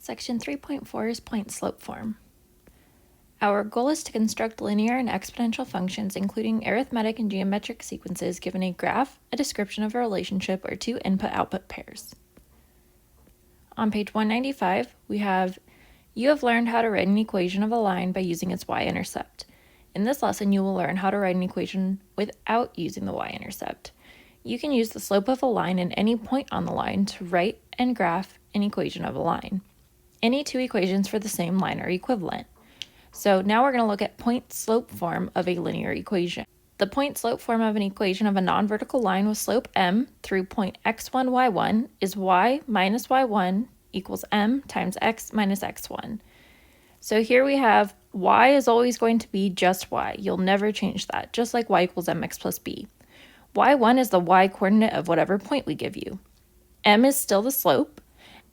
Section 3.4 is point slope form. Our goal is to construct linear and exponential functions, including arithmetic and geometric sequences given a graph, a description of a relationship, or two input-output pairs. On page 195, we have, you have learned how to write an equation of a line by using its y-intercept. In this lesson, you will learn how to write an equation without using the y-intercept. You can use the slope of a line and any point on the line to write and graph an equation of a line. Any two equations for the same line are equivalent. So now we're going to look at point-slope form of a linear equation. The point-slope form of an equation of a non-vertical line with slope m through point x1, y1 is y minus y1 equals m times x minus x1. So here we have y is always going to be just y. You'll never change that, just like y equals mx plus b. y1 is the y-coordinate of whatever point we give you. M is still the slope.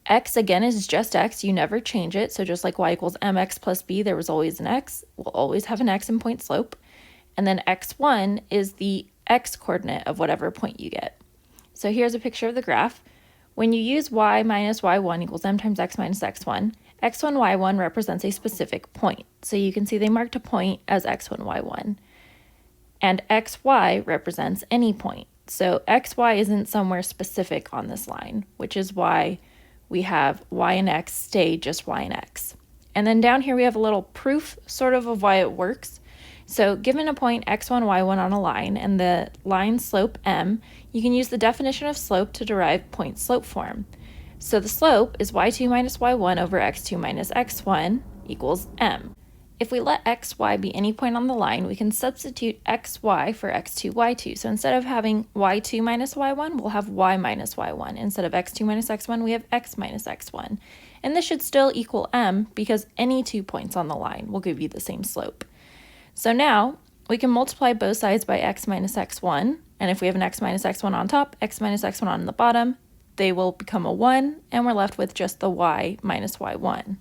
X again is just x, you never change it, so just like y equals mx plus b, there was always an x, we'll always have an x in point slope. And then x1 is the x-coordinate of whatever point you get. So here's a picture of the graph. When you use y minus y1 equals m times x minus x1, x1, y1 represents a specific point. So you can see they marked a point as x1, y1. And xy represents any point. So xy isn't somewhere specific on this line, which is why we have y and x stay just y and x. And then down here we have a little proof sort of why it works. So given a point x1, y1 on a line and the line slope m, you can use the definition of slope to derive point slope form. So the slope is y2 minus y1 over x2 minus x1 equals m. If we let xy be any point on the line, we can substitute xy for x2, y2. So instead of having y2 minus y1, we'll have y minus y1. Instead of x2 minus x1, we have x minus x1. And this should still equal m because any 2 points on the line will give you the same slope. So now we can multiply both sides by x minus x1. And if we have an x minus x1 on top, x minus x1 on the bottom, they will become a 1, and we're left with just the y minus y1.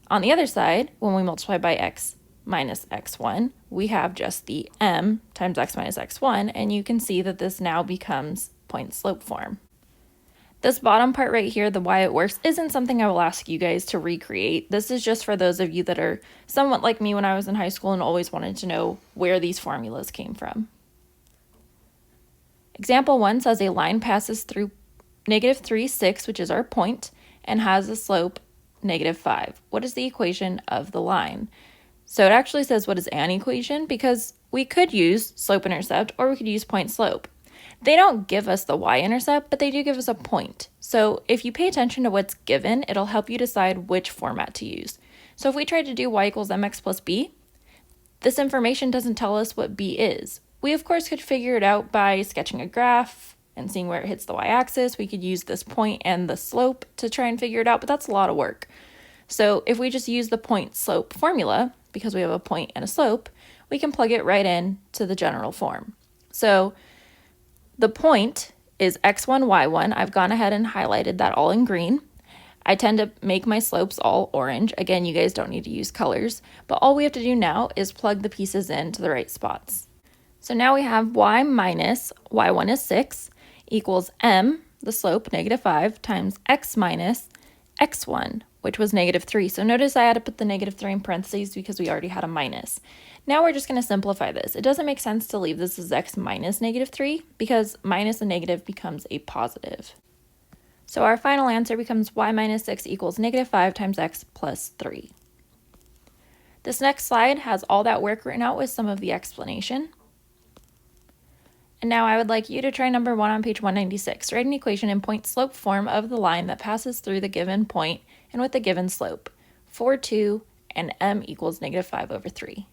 On the other side, when we multiply by x minus x1, we have just the m times x minus x1, and you can see that this now becomes point slope form. This bottom part right here, the why it works, isn't something I will ask you guys to recreate. This is just for those of you that are somewhat like me when I was in high school and always wanted to know where these formulas came from. Example 1 says a line passes through -3, 6, which is our point, and has a slope -5. What is the equation of the line? So it actually says what is an equation because we could use slope-intercept or we could use point-slope. They don't give us the y-intercept, but they do give us a point. So if you pay attention to what's given, it'll help you decide which format to use. So if we try to do y equals mx plus b, this information doesn't tell us what b is. We of course could figure it out by sketching a graph and seeing where it hits the y-axis. We could use this point and the slope to try and figure it out, but that's a lot of work. So if we just use the point-slope formula, because we have a point and a slope, we can plug it right in to the general form. So the point is x1, y1. I've gone ahead and highlighted that all in green. I tend to make my slopes all orange. Again, you guys don't need to use colors, but all we have to do now is plug the pieces into the right spots. So now we have y minus y1 is 6 equals m, the slope, -5, times x minus x1, which was -3. So notice I had to put the -3 in parentheses because we already had a minus. Now we're just going to simplify this. It doesn't make sense to leave this as x minus -3 because minus a negative becomes a positive. So our final answer becomes y minus 6 equals -5 times x plus 3. This next slide has all that work written out with some of the explanation. And now I would like you to try number 1 on page 196. Write an equation in point-slope form of the line that passes through the given point and with the given slope, 4, 2, and m equals -5/3.